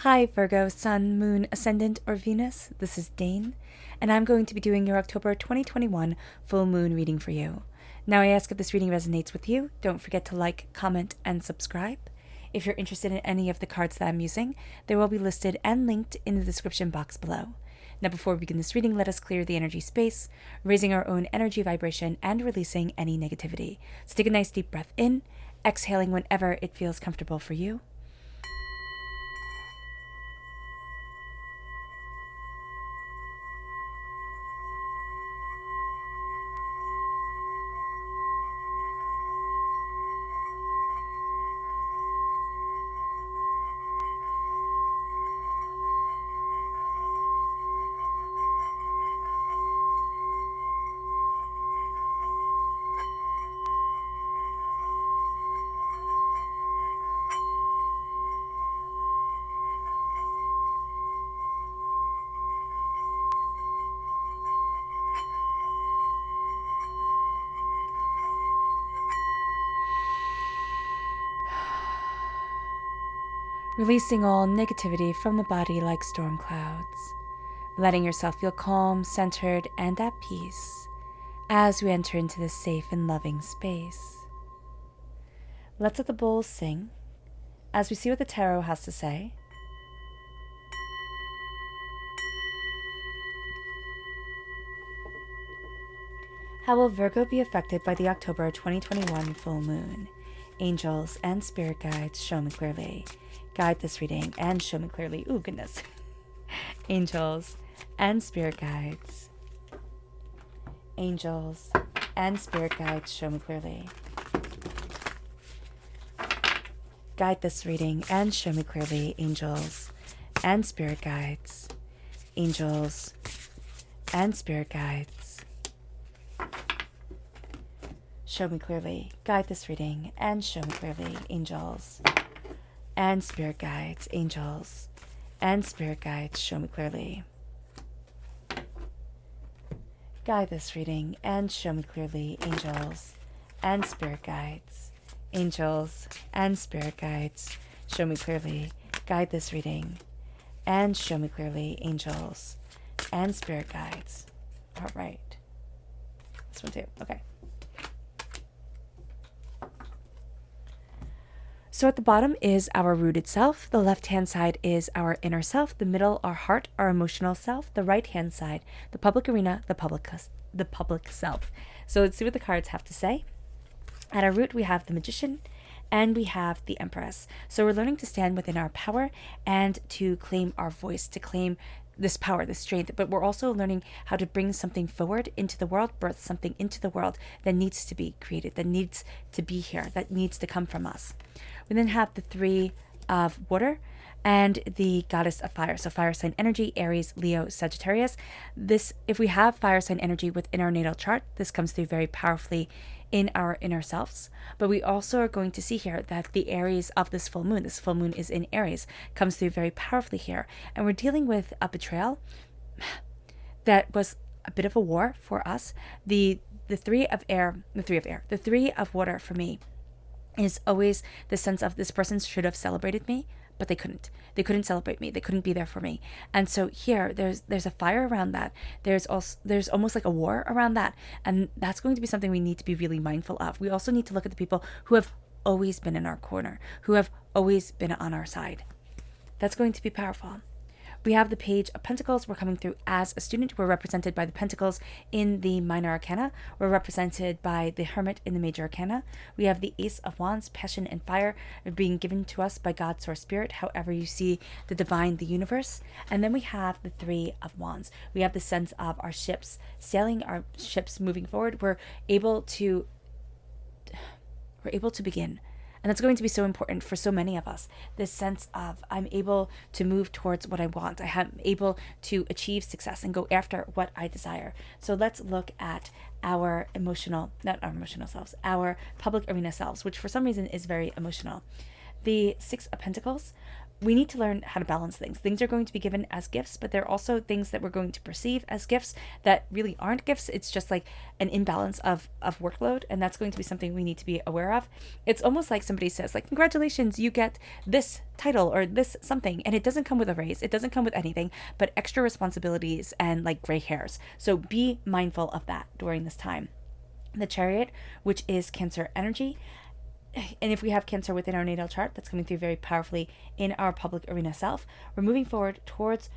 Hi Virgo, Sun, Moon, Ascendant, or Venus. This is Dane, and I'm going to be doing your October 2021 full moon reading for you. Now I ask if this reading resonates with you, don't forget to like, comment, and subscribe. If you're interested in any of the cards that I'm using, they will be listed and linked in the description box below. Now before we begin this reading, let us clear the energy space, raising our own energy vibration and releasing any negativity. So take a nice deep breath in, exhaling whenever it feels comfortable for you. Releasing all negativity from the body like storm clouds, letting yourself feel calm, centered, and at peace as we enter into this safe and loving space. Let's let the bowls sing as we see what the tarot has to say. How will Virgo be affected by the October 2021 full moon? Angels and spirit guides, show me clearly. Guide this reading and show me clearly. Ooh, goodness. Angels and spirit guides. Angels and spirit guides, show me clearly. Guide this reading and show me clearly. Angels and spirit guides. Angels and spirit guides. Show me clearly. Guide this reading and show me clearly. Angels and spirit guides. Angels and spirit guides, show me clearly. Guide this reading and show me clearly. Angels and spirit guides. Angels and spirit guides, show me clearly. Guide this reading and show me clearly. Angels and spirit guides. All right. This one too. Okay. So at the bottom is our rooted self. The left-hand side is our inner self. The middle, our heart, our emotional self. The right-hand side, the public arena, the public self. So let's see what the cards have to say. At our root, we have the Magician and we have the Empress. So we're learning to stand within our power and to claim our voice, to claim this power, this strength, but we're also learning how to bring something forward into the world, birth something into the world that needs to be created, that needs to be here, that needs to come from us. We then have the Three of Water and the Goddess of Fire. So fire sign energy, Aries, Leo, Sagittarius. This, if we have fire sign energy within our natal chart, this comes through very powerfully in our inner selves. But we also are going to see here that the Aries of this full moon is in Aries, comes through very powerfully here. And we're dealing with a betrayal that was a bit of a war for us. The Three of Water for me is always the sense of this person should have celebrated me, but they couldn't. They couldn't celebrate me. They couldn't be there for me. And so here, there's a fire around that. There's almost like a war around that. And that's going to be something we need to be really mindful of. We also need to look at the people who have always been in our corner, who have always been on our side. That's going to be powerful. We have the Page of Pentacles. We're coming through as a student. We're represented by the Pentacles in the Minor Arcana. We're represented by the Hermit in the Major Arcana. We have the Ace of Wands, passion and fire being given to us by God, Source, Spirit, however you see the divine, the universe. And then we have the Three of Wands. We have the sense of our ships sailing, our ships moving forward. We're able to begin. And that's going to be so important for so many of us. This sense of I'm able to move towards what I want. I am able to achieve success and go after what I desire. So let's look at our our public arena selves, which for some reason is very emotional. The Six of Pentacles we need to learn how to balance things. Things are going to be given as gifts, but there are also things that we're going to perceive as gifts that really aren't gifts. It's just like an imbalance of workload, and that's going to be something we need to be aware of. It's almost like somebody says, like, congratulations, you get this title or this something, and it doesn't come with a raise. It doesn't come with anything but extra responsibilities and like gray hairs. So be mindful of that during this time. The Chariot, which is Cancer energy, and if we have Cancer within our natal chart, that's coming through very powerfully in our public arena self. We're moving forward towards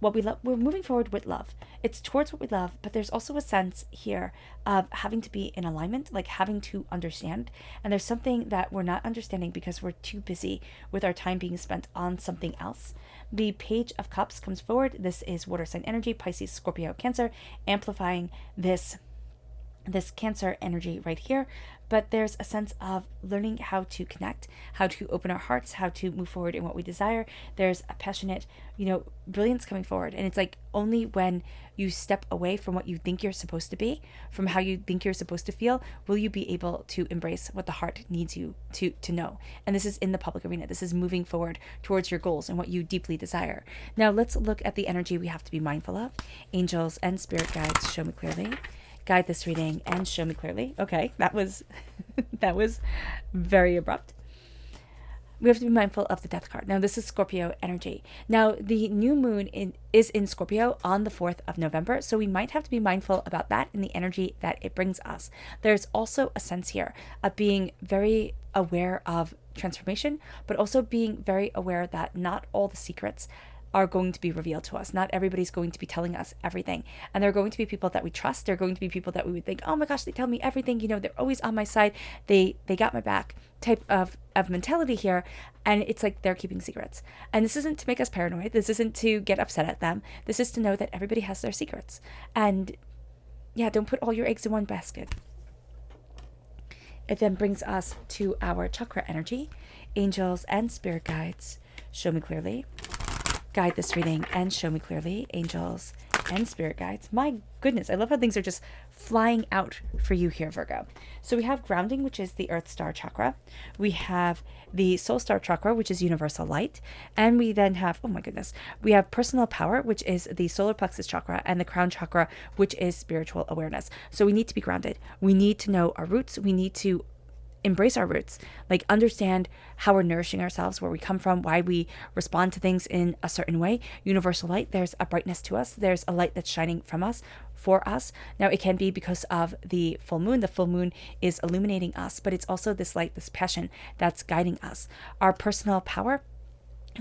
what we love. We're moving forward with love. It's towards what we love, but there's also a sense here of having to be in alignment, like having to understand. And there's something that we're not understanding because we're too busy with our time being spent on something else. The Page of Cups comes forward. This is water sign energy, Pisces, Scorpio, Cancer, amplifying this Cancer energy right here. But there's a sense of learning how to connect, how to open our hearts, how to move forward in what we desire. There's a passionate, brilliance coming forward. And it's like only when you step away from what you think you're supposed to be, from how you think you're supposed to feel, will you be able to embrace what the heart needs you to know. And this is in the public arena. This is moving forward towards your goals and what you deeply desire. Now let's look at the energy we have to be mindful of. Angels and spirit guides, show me clearly. Guide this reading and show me clearly. Okay, that was that was very abrupt. We have to be mindful of the Death card. Now, this is Scorpio energy. Now, the new moon is in Scorpio on the 4th of November, so we might have to be mindful about that and the energy that it brings us. There's also a sense here of being very aware of transformation, but also being very aware that not all the secrets are going to be revealed to us. Not everybody's going to be telling us everything. And there are going to be people that we trust. There are going to be people that we would think, oh my gosh, they tell me everything. They're always on my side. They got my back type of mentality here. And it's like they're keeping secrets. And this isn't to make us paranoid. This isn't to get upset at them. This is to know that everybody has their secrets. And yeah, don't put all your eggs in one basket. It then brings us to our chakra energy. Angels and spirit guides, show me clearly. Guide this reading and show me clearly. Angels and spirit guides. My goodness, I love how things are just flying out for you here, Virgo. So we have grounding, which is the Earth Star Chakra. We have the Soul Star Chakra, which is universal light. And we then have, oh my goodness, we have personal power, which is the Solar Plexus Chakra, and the Crown Chakra, which is spiritual awareness. So we need to be grounded. We need to know our roots. We need to embrace our roots, like understand how we're nourishing ourselves, where we come from, why we respond to things in a certain way. Universal light, there's a brightness to us. There's a light that's shining from us, for us. Now, it can be because of the full moon. The full moon is illuminating us, but it's also this light, this passion that's guiding us. Our personal power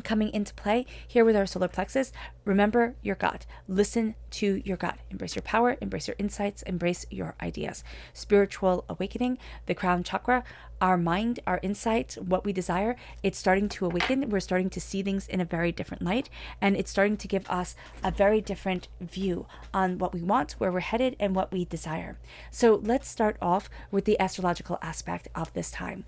coming into play here with our solar plexus. Remember your gut. Listen to your gut. Embrace your power, embrace your insights, embrace your ideas. Spiritual awakening, the crown chakra, our mind, our insight, what we desire, it's starting to awaken. We're starting to see things in a very different light, and it's starting to give us a very different view on what we want, where we're headed, and what we desire. So let's start off with the astrological aspect of this time.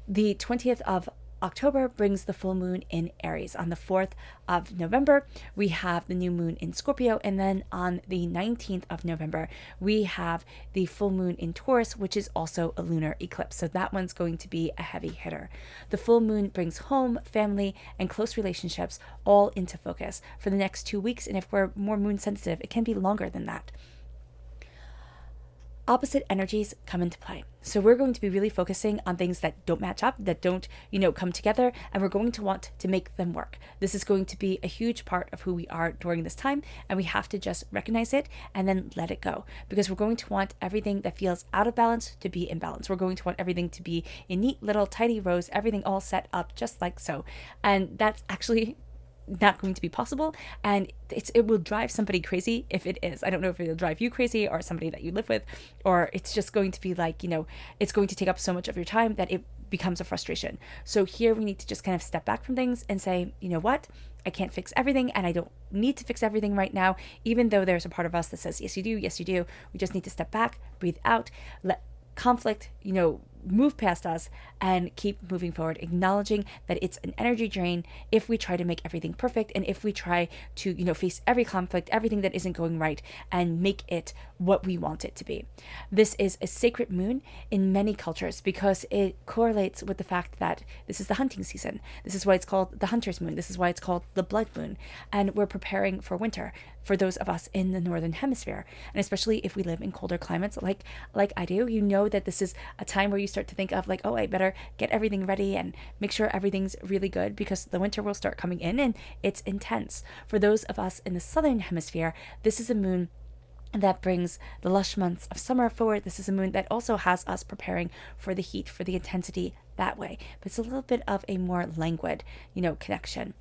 The 20th of October brings the full moon in Aries. On the 4th of November, we have the new moon in Scorpio. And then on the 19th of November, we have the full moon in Taurus, which is also a lunar eclipse. So that one's going to be a heavy hitter. The full moon brings home, family, and close relationships all into focus for the next 2 weeks. And if we're more moon sensitive, it can be longer than that. Opposite energies come into play. So we're going to be really focusing on things that don't match up, that don't, come together, and we're going to want to make them work. This is going to be a huge part of who we are during this time, and we have to just recognize it and then let it go, because we're going to want everything that feels out of balance to be in balance. We're going to want everything to be in neat little tidy rows, everything all set up just like so. And that's actually not going to be possible, and it will drive somebody crazy if it is. I don't know if it'll drive you crazy or somebody that you live with, or it's just going to be like, it's going to take up so much of your time that it becomes a frustration. So here we need to just kind of step back from things and say, you know what, I can't fix everything, and I don't need to fix everything right now, even though there's a part of us that says, yes you do, yes you do. We just need to step back, breathe out, let conflict, move past us and keep moving forward, acknowledging that it's an energy drain if we try to make everything perfect, and if we try to, face every conflict, everything that isn't going right, and make it what we want it to be. This is a sacred moon in many cultures because it correlates with the fact that this is the hunting season. This is why it's called the hunter's moon. This is why it's called the blood moon. And we're preparing for winter for those of us in the northern hemisphere. And especially if we live in colder climates like I do, that this is a time where you start to think of like, oh, I better get everything ready and make sure everything's really good because the winter will start coming in and it's intense. For those of us in the southern hemisphere, this is a moon that brings the lush months of summer forward. This is a moon that also has us preparing for the heat, for the intensity that way. But it's a little bit of a more languid, connection.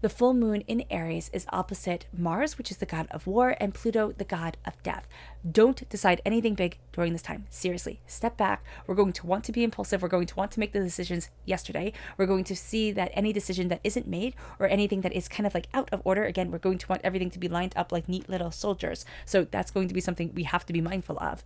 The full moon in Aries is opposite Mars, which is the god of war, and Pluto, the god of death. Don't decide anything big during this time. Seriously, step back. We're going to want to be impulsive. We're going to want to make the decisions yesterday. We're going to see that any decision that isn't made or anything that is kind of like out of order, again, we're going to want everything to be lined up like neat little soldiers. So that's going to be something we have to be mindful of.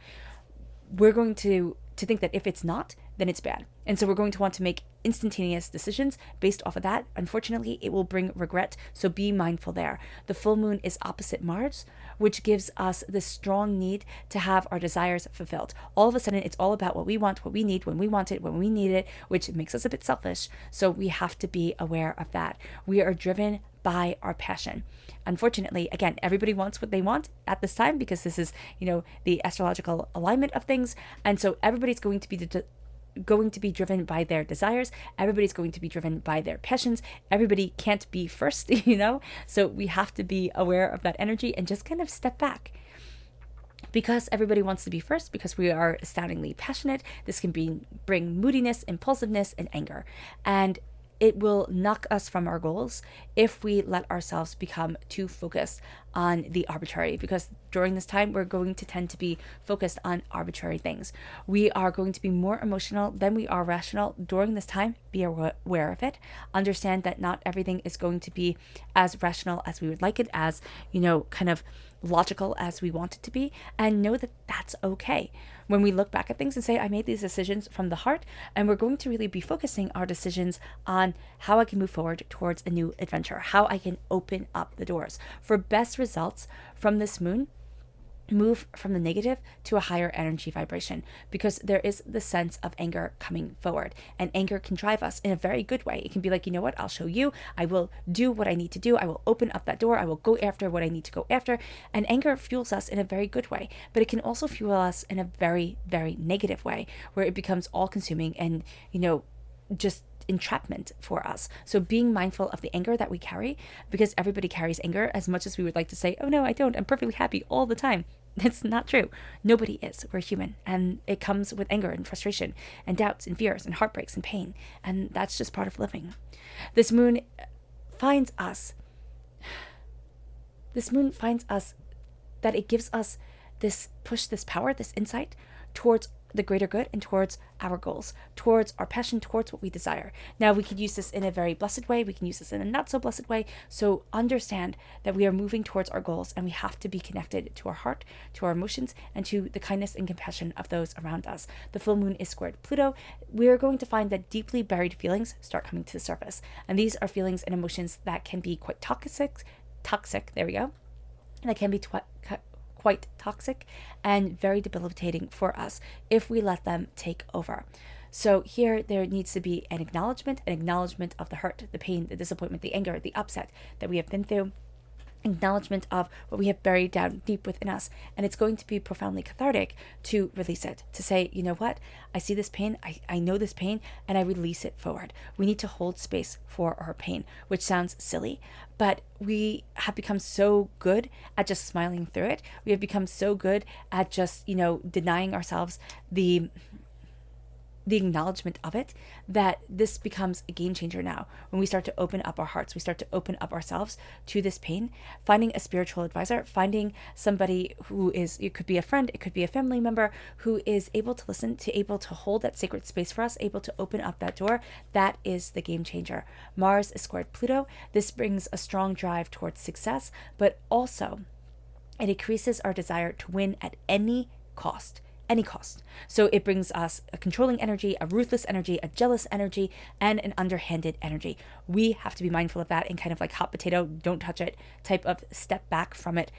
We're going to think that if it's not, then it's bad. And so we're going to want to make instantaneous decisions based off of that. Unfortunately, it will bring regret, so be mindful there. The full moon is opposite Mars, which gives us this strong need to have our desires fulfilled. All of a sudden, it's all about what we want, what we need, when we want it, when we need it, which makes us a bit selfish. So we have to be aware of that. We are driven by our passion. Unfortunately, again, everybody wants what they want at this time because this is, the astrological alignment of things. And so everybody's going to be driven by their desires. Everybody's going to be driven by their passions. Everybody can't be first, So we have to be aware of that energy and just kind of step back. Because everybody wants to be first, because we are astoundingly passionate, this can bring moodiness, impulsiveness, and anger. And it will knock us from our goals if we let ourselves become too focused on the arbitrary, because during this time, we're going to tend to be focused on arbitrary things. We are going to be more emotional than we are rational during this time. Be aware of it. Understand that not everything is going to be as rational as we would like it, as, kind of logical as we want it to be, and know that that's okay. When we look back at things and say, I made these decisions from the heart, and we're going to really be focusing our decisions on how I can move forward towards a new adventure, how I can open up the doors. For best results from this moon, move from the negative to a higher energy vibration, because there is the sense of anger coming forward, and anger can drive us in a very good way. It can be like, you know what, I'll show you, I will do what I need to do, I will open up that door, I will go after what I need to go after. And anger fuels us in a very good way, but it can also fuel us in a very, very negative way, where it becomes all consuming and, just entrapment for us. So being mindful of the anger that we carry, because everybody carries anger. As much as we would like to say, oh no, I don't, I'm perfectly happy all the time. That's not true. Nobody is. We're human, and it comes with anger and frustration and doubts and fears and heartbreaks and pain, and that's just part of living. This moon finds us that it gives us this push, this power, this insight towards the greater good and towards our goals, towards our passion, towards what we desire. Now, we could use this in a very blessed way. We can use this in a not so blessed way. So understand that we are moving towards our goals, and we have to be connected to our heart, to our emotions, and to the kindness and compassion of those around us. The full moon is squared Pluto. We're going to find that deeply buried feelings start coming to the surface. And these are feelings and emotions that can be quite toxic, there we go. That can be quite toxic and very debilitating for us if we let them take over. So here there needs to be an acknowledgement of the hurt, the pain, the disappointment, the anger, the upset that we have been through, acknowledgement of what we have buried down deep within us. And it's going to be profoundly cathartic to release it, to say, you know what, I see this pain, I know this pain, and I release it forward. We need to hold space for our pain, which sounds silly, but we have become so good at just smiling through it. We have become so good at just, denying ourselves the acknowledgement of it, that this becomes a game changer now. When we start to open up our hearts, we start to open up ourselves to this pain, finding a spiritual advisor, finding somebody who is, it could be a friend, it could be a family member, who is able to listen, to able to hold that sacred space for us, able to open up that door. That is the game changer. Mars is squared Pluto. This brings a strong drive towards success, but also it increases our desire to win at any cost. any cost. So it brings us a controlling energy, a ruthless energy, a jealous energy, and an underhanded energy. We have to be mindful of that and kind of like hot potato, don't touch it type of step back from it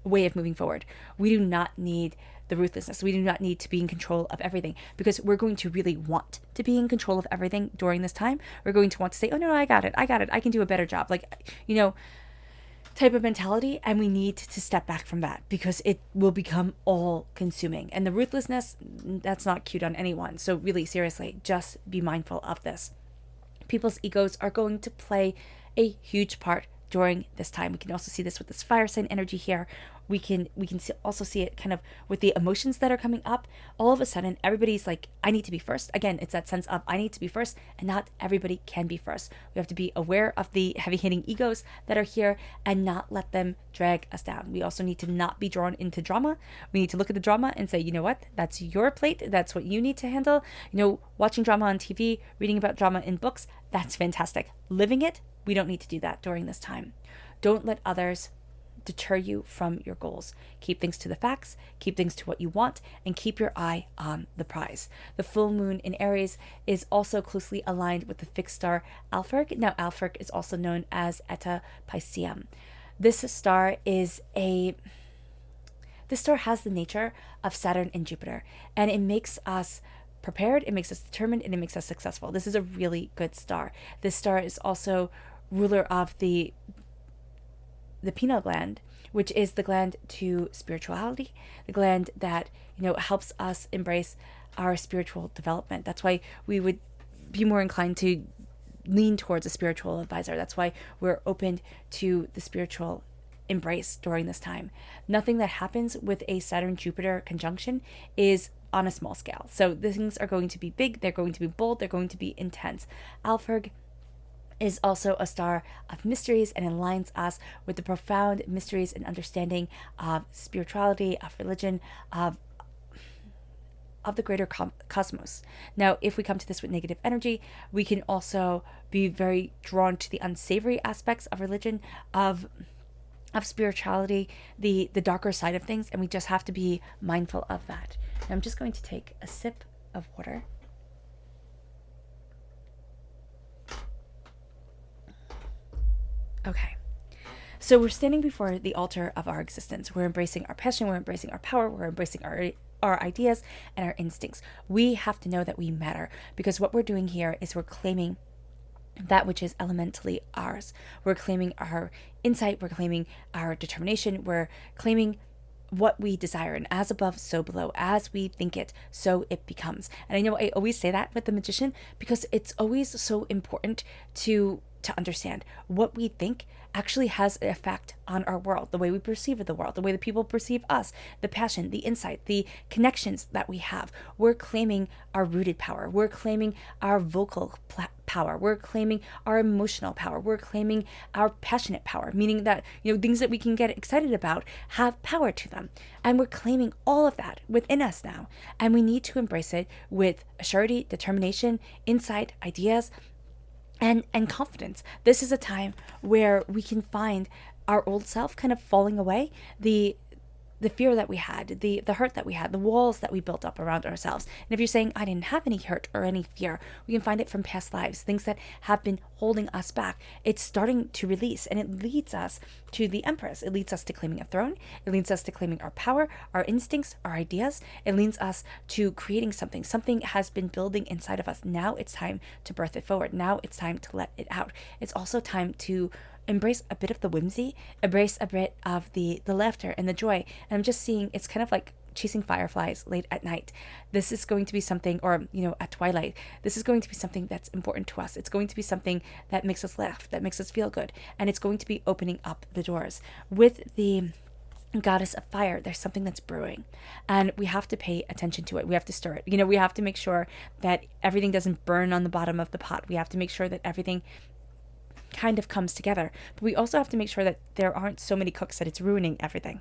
way of moving forward. We do not need the ruthlessness. We do not need to be in control of everything, because we're going to really want to be in control of everything during this time. We're going to want to say, oh no, I got it. I can do a better job. Like, type of mentality. And we need to step back from that, because it will become all consuming. And the ruthlessness, that's not cute on anyone. So really, seriously, just be mindful of this. People's egos are going to play a huge part during this time. We can also see this with this fire sign energy here. We can also see it kind of with the emotions that are coming up. All of a sudden, everybody's like, I need to be first. Again, it's that sense of I need to be first, and not everybody can be first. We have to be aware of the heavy-hitting egos that are here and not let them drag us down. We also need to not be drawn into drama. We need to look at the drama and say, you know what? That's your plate. That's what you need to handle. Watching drama on TV, reading about drama in books, that's fantastic. Living it, we don't need to do that during this time. Don't let others deter you from your goals. Keep things to the facts, keep things to what you want, and keep your eye on the prize. The full moon in Aries is also closely aligned with the fixed star Alphard. Now, Alphard is also known as Eta Pisceum. This star has the nature of Saturn and Jupiter, and it makes us prepared, it makes us determined, and it makes us successful. This is a really good star. This star is also ruler of the pineal gland, which is the gland to spirituality, the gland that helps us embrace our spiritual development. That's why we would be more inclined to lean towards a spiritual advisor. That's why we're open to the spiritual embrace during this time. Nothing that happens with a Saturn-Jupiter conjunction is on a small scale. So the things are going to be big, they're going to be bold, they're going to be intense. Alphard is also a star of mysteries and aligns us with the profound mysteries and understanding of spirituality, of religion, of the greater cosmos. Now, if we come to this with negative energy, we can also be very drawn to the unsavory aspects of religion, of spirituality, the darker side of things, and we just have to be mindful of that. Now, I'm just going to take a sip of water. Okay, so we're standing before the altar of our existence. We're embracing our passion, we're embracing our power, we're embracing our ideas and our instincts. We have to know that we matter, because what we're doing here is we're claiming that which is elementally ours. We're claiming our insight, we're claiming our determination, we're claiming what we desire, and as above, so below. As we think it, so it becomes. And I know I always say that with the Magician, because it's always so important to understand what we think actually has an effect on our world, the way we perceive the world, the way that people perceive us, the passion, the insight, the connections that we have. We're claiming our rooted power. We're claiming our vocal power. We're claiming our emotional power. We're claiming our passionate power, meaning that, things that we can get excited about have power to them. And we're claiming all of that within us now. And we need to embrace it with surety, determination, insight, ideas, and confidence. This is a time where we can find our old self kind of falling away, the fear that we had, the hurt that we had, the walls that we built up around ourselves. And if you're saying, I didn't have any hurt or any fear, we can find it from past lives, things that have been holding us back. It's starting to release, and it leads us to the Empress. It leads us to claiming a throne. It leads us to claiming our power, our instincts, our ideas. It leads us to creating something. Something has been building inside of us. Now it's time to birth it forward. Now it's time to let it out. It's also time to embrace a bit of the whimsy, embrace a bit of the laughter and the joy. And I'm just seeing it's kind of like chasing fireflies late at night. This is going to be something, or, at twilight, this is going to be something that's important to us. It's going to be something that makes us laugh, that makes us feel good. And it's going to be opening up the doors. With the goddess of fire, there's something that's brewing, and we have to pay attention to it. We have to stir it. We have to make sure that everything doesn't burn on the bottom of the pot. We have to make sure that everything kind of comes together, but we also have to make sure that there aren't so many cooks that it's ruining everything.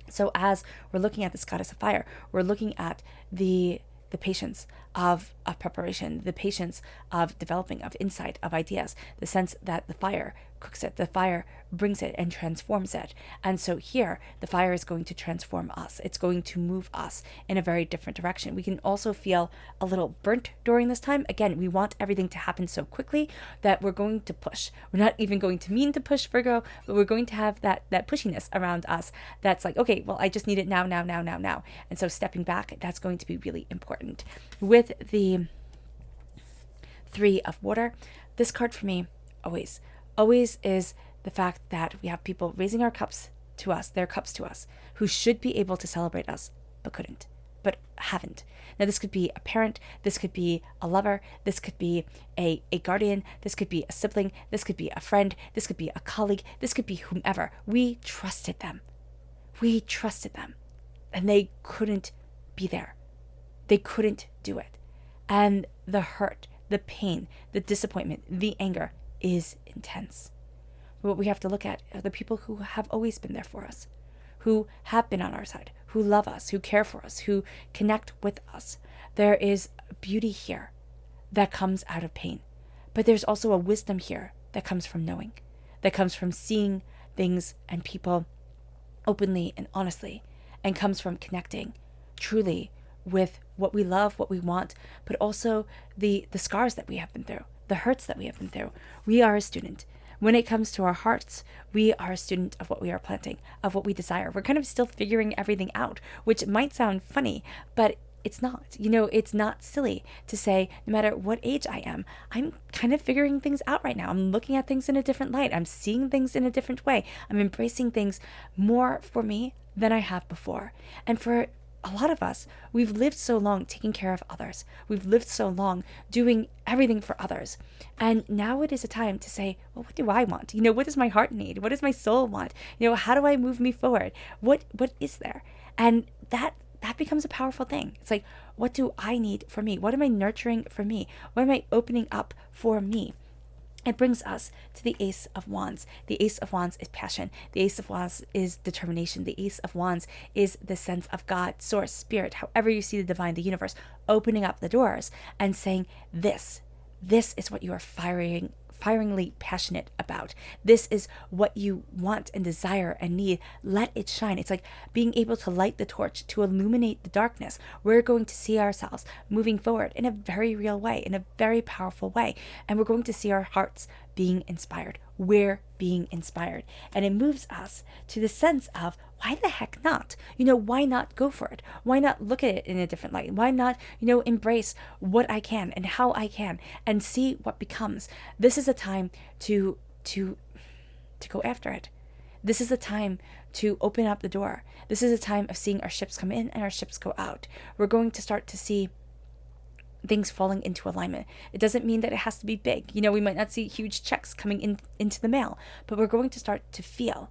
So as we're looking at this goddess of fire, we're looking at the patience of preparation, the patience of developing, of insight, of ideas, the sense that the fire cooks it, the fire brings it and transforms it. And so here, the fire is going to transform us. It's going to move us in a very different direction. We can also feel a little burnt during this time. Again, we want everything to happen so quickly that we're going to push. We're not even going to mean to push, Virgo, but we're going to have that pushiness around us that's like, okay, well, I just need it now. And so stepping back, that's going to be really important. With the Three of Water, this card for me always is the fact that we have people raising our cups to us, their cups to us, who should be able to celebrate us, but couldn't, but haven't. Now, this could be a parent, this could be a lover, this could be a guardian, this could be a sibling, this could be a friend, this could be a colleague, this could be whomever. We trusted them, and they couldn't be there. They couldn't do it. And the hurt, the pain, the disappointment, the anger is intense. But what we have to look at are the people who have always been there for us, who have been on our side, who love us, who care for us, who connect with us. There is beauty here that comes out of pain. But there's also a wisdom here that comes from knowing, that comes from seeing things and people openly and honestly, and comes from connecting truly with what we love, what we want, but also the scars that we have been through, the hurts that we have been through. We are a student. When it comes to our hearts, we are a student of what we are planting, of what we desire. We're kind of still figuring everything out, which might sound funny, but it's not. It's not silly to say, no matter what age I am, I'm kind of figuring things out right now. I'm looking at things in a different light. I'm seeing things in a different way. I'm embracing things more for me than I have before. And for a lot of us, we've lived so long taking care of others. We've lived so long doing everything for others. And now it is a time to say, well, what do I want? What does my heart need? What does my soul want? How do I move me forward? What is there? And that becomes a powerful thing. It's like, what do I need for me? What am I nurturing for me? What am I opening up for me? It brings us to the Ace of Wands. The Ace of Wands is passion. The Ace of Wands is determination. The Ace of Wands is the sense of God, source, spirit, however you see the divine, the universe, opening up the doors and saying, this is what you are firingly passionate about. This is what you want and desire and need. Let it shine. It's like being able to light the torch to illuminate the darkness. We're going to see ourselves moving forward in a very real way, in a very powerful way. And we're going to see our hearts being inspired. We're being inspired. And it moves us to the sense of, why the heck not? Why not go for it? Why not look at it in a different light? Why not, embrace what I can and how I can and see what becomes? This is a time to go after it. This is a time to open up the door. This is a time of seeing our ships come in and our ships go out. We're going to start to see things falling into alignment. It doesn't mean that it has to be big. We might not see huge checks coming into the mail, but we're going to start to feel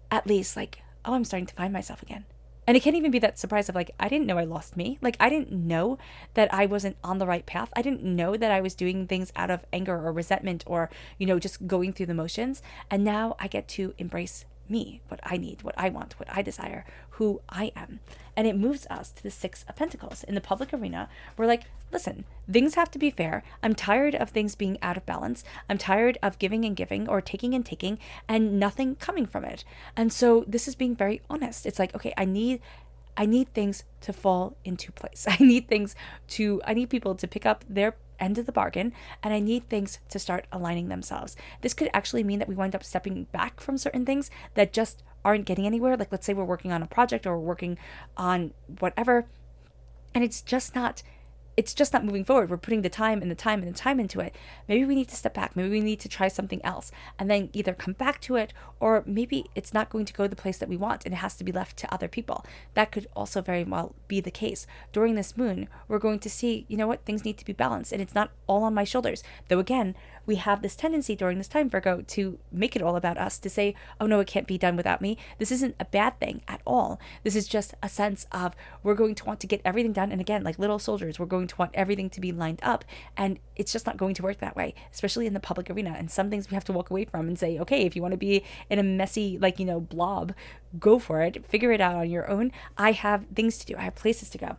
at least like, oh, I'm starting to find myself again. And it can't even be that surprise of like, I didn't know I lost me. Like, I didn't know that I wasn't on the right path. I didn't know that I was doing things out of anger or resentment or, just going through the motions. And now I get to embrace me, what I need, what I want, what I desire, who I am. And it moves us to the Six of Pentacles. In the public arena, we're like, listen, things have to be fair. I'm tired of things being out of balance. I'm tired of giving and giving or taking and nothing coming from it. And so this is being very honest. It's like, okay, I need things to fall into place. I need people to pick up their end of the bargain, and I need things to start aligning themselves. This could actually mean that we wind up stepping back from certain things that just aren't getting anywhere. Like, let's say we're working on a project or we're working on whatever, and it's just not moving forward. We're putting the time into it. Maybe we need to step back. Maybe we need to try something else and then either come back to it, or maybe it's not going to go the place that we want and it has to be left to other people. That could also very well be the case. During this moon, we're going to see, things need to be balanced, and it's not all on my shoulders. Though again, we have this tendency during this time, Virgo, to make it all about us, to say, oh no, it can't be done without me. This isn't a bad thing at all. This is just a sense of, we're going to want to get everything done. And again, like little soldiers, we're going to want everything to be lined up, and it's just not going to work that way, especially in the public arena. And some things we have to walk away from and say, okay, if you want to be in a messy, blob, go for it, figure it out on your own. I have things to do. I have places to go.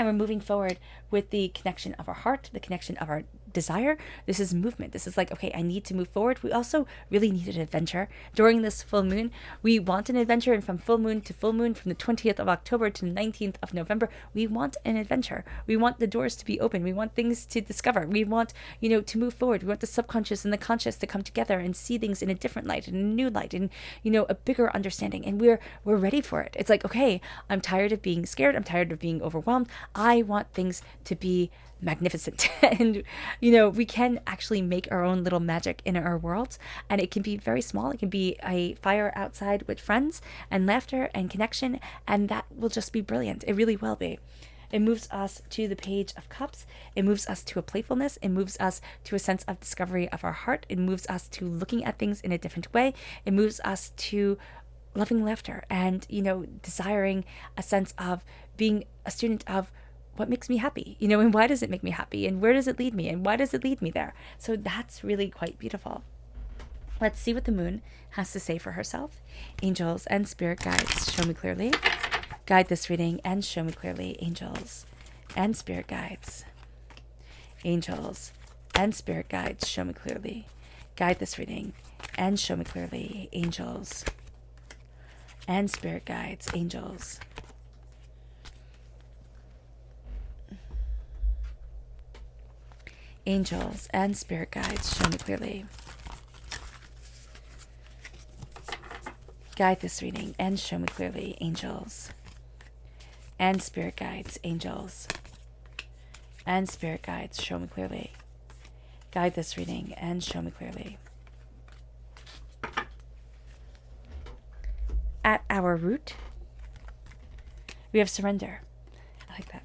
And we're moving forward with the connection of our heart, the connection of our desire. This is movement. This is like, okay, I need to move forward. We also really need an adventure during this full moon. We want an adventure, and from full moon to full moon, from the 20th of October to the 19th of November, we want an adventure. We want the doors to be open. We want things to discover. We want, to move forward. We want the subconscious and the conscious to come together and see things in a different light, in a new light, and a bigger understanding. And we're ready for it. It's like, okay, I'm tired of being scared. I'm tired of being overwhelmed. I want things to be magnificent. And we can actually make our own little magic in our worlds, and it can be very small. It can be a fire outside with friends and laughter and connection, and that will just be brilliant. It really will be. It moves us to the Page of Cups. It moves us to a playfulness. It moves us to a sense of discovery of our heart. It moves us to looking at things in a different way. It moves us to loving laughter and desiring a sense of being a student of what makes me happy, and why does it make me happy, and where does it lead me, and why does it lead me there? So that's really quite beautiful. Let's see what the moon has to say for herself. Angels and spirit guides, show me clearly. Guide this reading and show me clearly. Angels and spirit guides. Angels and spirit guides, show me clearly. Guide this reading and show me clearly. Angels and spirit guides. Angels. Angels and spirit guides, show me clearly. Guide this reading and show me clearly. Angels and spirit guides. Angels and spirit guides, show me clearly. Guide this reading and show me clearly. At our root, we have surrender. I like that.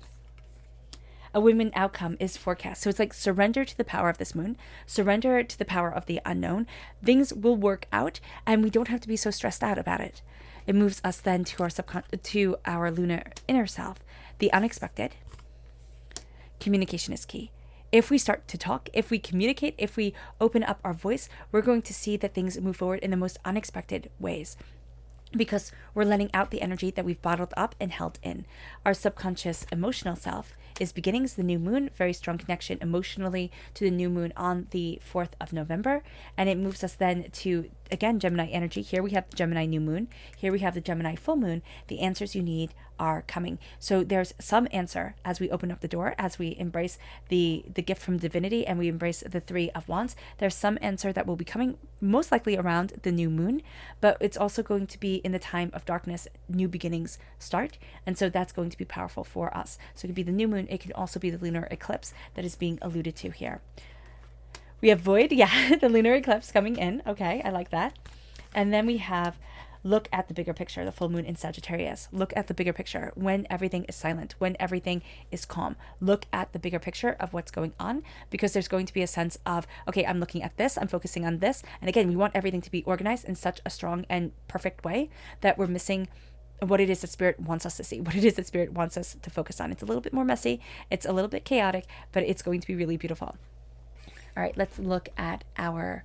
A win-win outcome is forecast. So it's like surrender to the power of this moon, surrender to the power of the unknown. Things will work out, and we don't have to be so stressed out about it. It moves us then to our lunar inner self. The unexpected. Communication is key. If we start to talk, if we communicate, if we open up our voice, we're going to see that things move forward in the most unexpected ways, because we're letting out the energy that we've bottled up and held in. Our subconscious emotional self is beginnings, the new moon, very strong connection emotionally to the new moon on the 4th of November. And it moves us then to, again, Gemini energy. Here we have the Gemini new moon. Here we have the Gemini full moon. The answers you need are coming. So there's some answer as we open up the door, as we embrace the gift from divinity and we embrace the 3 of Wands. There's some answer that will be coming most likely around the new moon, but it's also going to be in the time of darkness, new beginnings start. And so that's going to be powerful for us. So it could be the new moon. It could also be the lunar eclipse that is being alluded to here. We have void. Yeah, the lunar eclipse coming in. Okay, I like that. And then we have look at the bigger picture, the full moon in Sagittarius. Look at the bigger picture when everything is silent, when everything is calm. Look at the bigger picture of what's going on, because there's going to be a sense of, okay, I'm looking at this, I'm focusing on this. And again, we want everything to be organized in such a strong and perfect way that we're missing what it is that Spirit wants us to see, what it is that Spirit wants us to focus on. It's a little bit more messy, it's a little bit chaotic, but it's going to be really beautiful. All right, let's look at our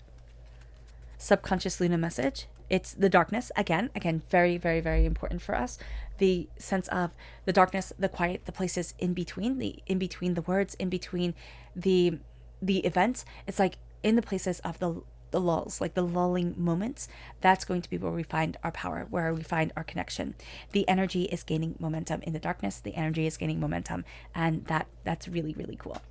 subconscious Luna message. It's the darkness, again, very, very, very important for us. The sense of the darkness, the quiet, the places in between the words, in between the events. It's like in the places of the lulls, like the lulling moments. That's going to be where we find our power, where we find our connection. The energy is gaining momentum in the darkness. The energy is gaining momentum, and that's really, really cool.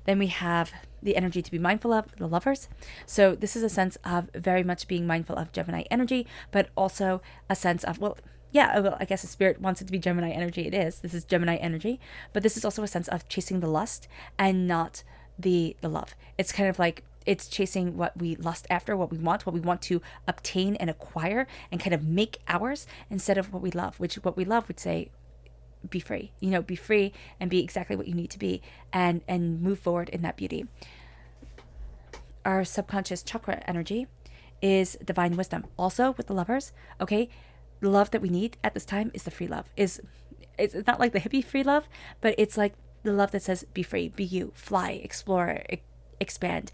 Then we have the energy to be mindful of, the lovers. So this is a sense of very much being mindful of Gemini energy, but also a sense of, I guess if Spirit wants it to be Gemini energy, it is. This is Gemini energy. But this is also a sense of chasing the lust and not the love. It's kind of like it's chasing what we lust after, what we want to obtain and acquire and kind of make ours, instead of what we love, which what we love would say, be free, be free and be exactly what you need to be, and move forward in that beauty. Our subconscious chakra energy is divine wisdom. Also with the lovers, okay, the love that we need at this time is the free love. It's not like the hippie free love, but it's like the love that says be free, be you, fly, explore, expand.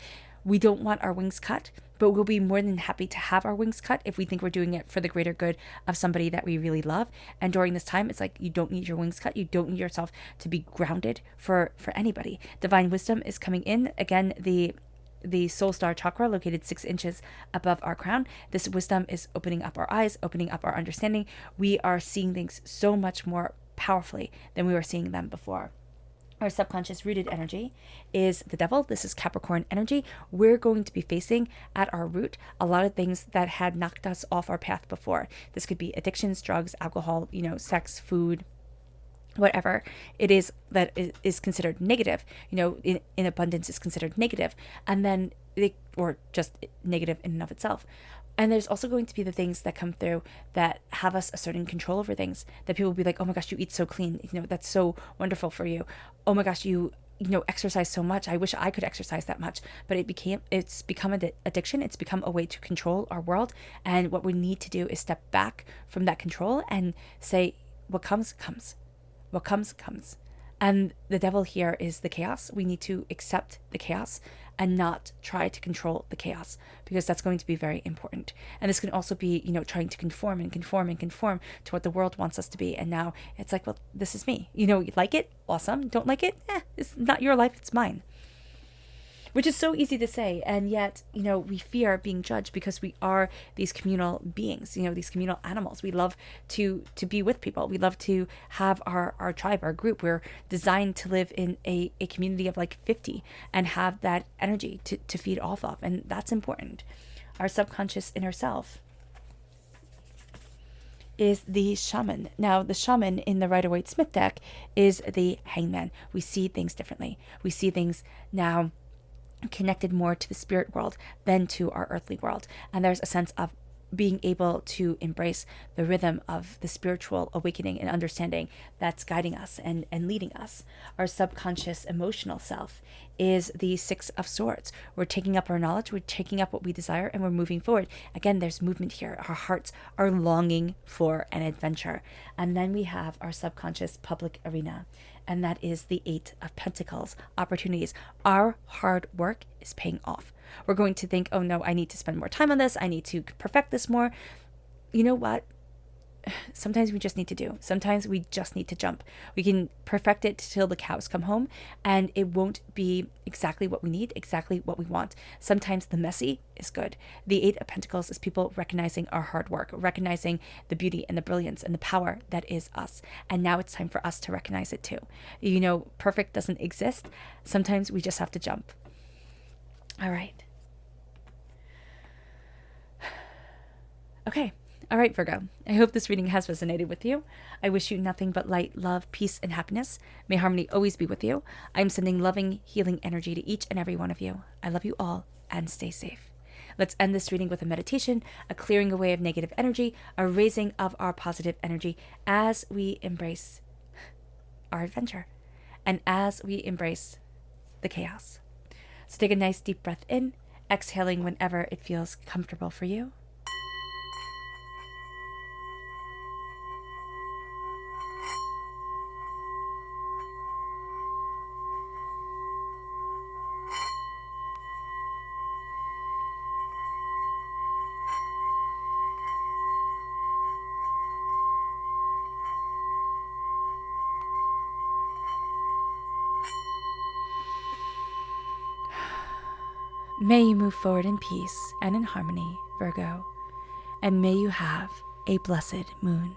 We don't want our wings cut, but we'll be more than happy to have our wings cut if we think we're doing it for the greater good of somebody that we really love. And during this time, it's like, you don't need your wings cut. You don't need yourself to be grounded for anybody. Divine wisdom is coming in. Again, the soul star chakra located 6 inches above our crown. This wisdom is opening up our eyes, opening up our understanding. We are seeing things so much more powerfully than we were seeing them before. Our subconscious rooted energy is the devil. This is Capricorn energy. We're going to be facing at our root a lot of things that had knocked us off our path before. This could be addictions, drugs, alcohol, sex, food, whatever it is that is considered negative, in abundance is considered negative, and then or just negative in and of itself. And there's also going to be the things that come through that have us asserting control over things, that people will be like, oh my gosh, you eat so clean. That's so wonderful for you. Oh my gosh, you exercise so much. I wish I could exercise that much. But it's become an addiction. It's become a way to control our world. And what we need to do is step back from that control and say, what comes, comes. What comes, comes. And the devil here is the chaos. We need to accept the chaos and not try to control the chaos, because that's going to be very important. And this can also be, trying to conform to what the world wants us to be. And now it's like, well, this is me. You like it? Awesome. Don't like it? It's not your life, it's mine. Which is so easy to say, and yet, we fear being judged because we are these communal beings, these communal animals. We love to be with people. We love to have our tribe, our group. We're designed to live in a community of like 50 and have that energy to feed off of, and that's important. Our subconscious inner self is the shaman. Now, the shaman in the Rider-Waite-Smith deck is the hangman. We see things differently. We see things now connected more to the spirit world than to our earthly world. And there's a sense of being able to embrace the rhythm of the spiritual awakening and understanding that's guiding us and leading us. Our subconscious emotional self is the 6 of Swords. We're taking up our knowledge, we're taking up what we desire, and we're moving forward. Again, there's movement here. Our hearts are longing for an adventure. And then we have our subconscious public arena, and that is the 8 of Pentacles, opportunities. Our hard work is paying off. We're going to think, oh no, I need to spend more time on this. I need to perfect this more. You know what? Sometimes we just need to do. Sometimes we just need to jump. We can perfect it till the cows come home, and it won't be exactly what we need, exactly what we want. Sometimes the messy is good. The 8 of Pentacles is people recognizing our hard work, recognizing the beauty and the brilliance and the power that is us. And now it's time for us to recognize it too. Perfect doesn't exist. Sometimes we just have to jump. All right. Okay. All right, Virgo. I hope this reading has resonated with you. I wish you nothing but light, love, peace, and happiness. May harmony always be with you. I'm sending loving, healing energy to each and every one of you. I love you all, and stay safe. Let's end this reading with a meditation, a clearing away of negative energy, a raising of our positive energy as we embrace our adventure and as we embrace the chaos. So take a nice deep breath in, exhaling whenever it feels comfortable for you. May you move forward in peace and in harmony, Virgo, and may you have a blessed moon.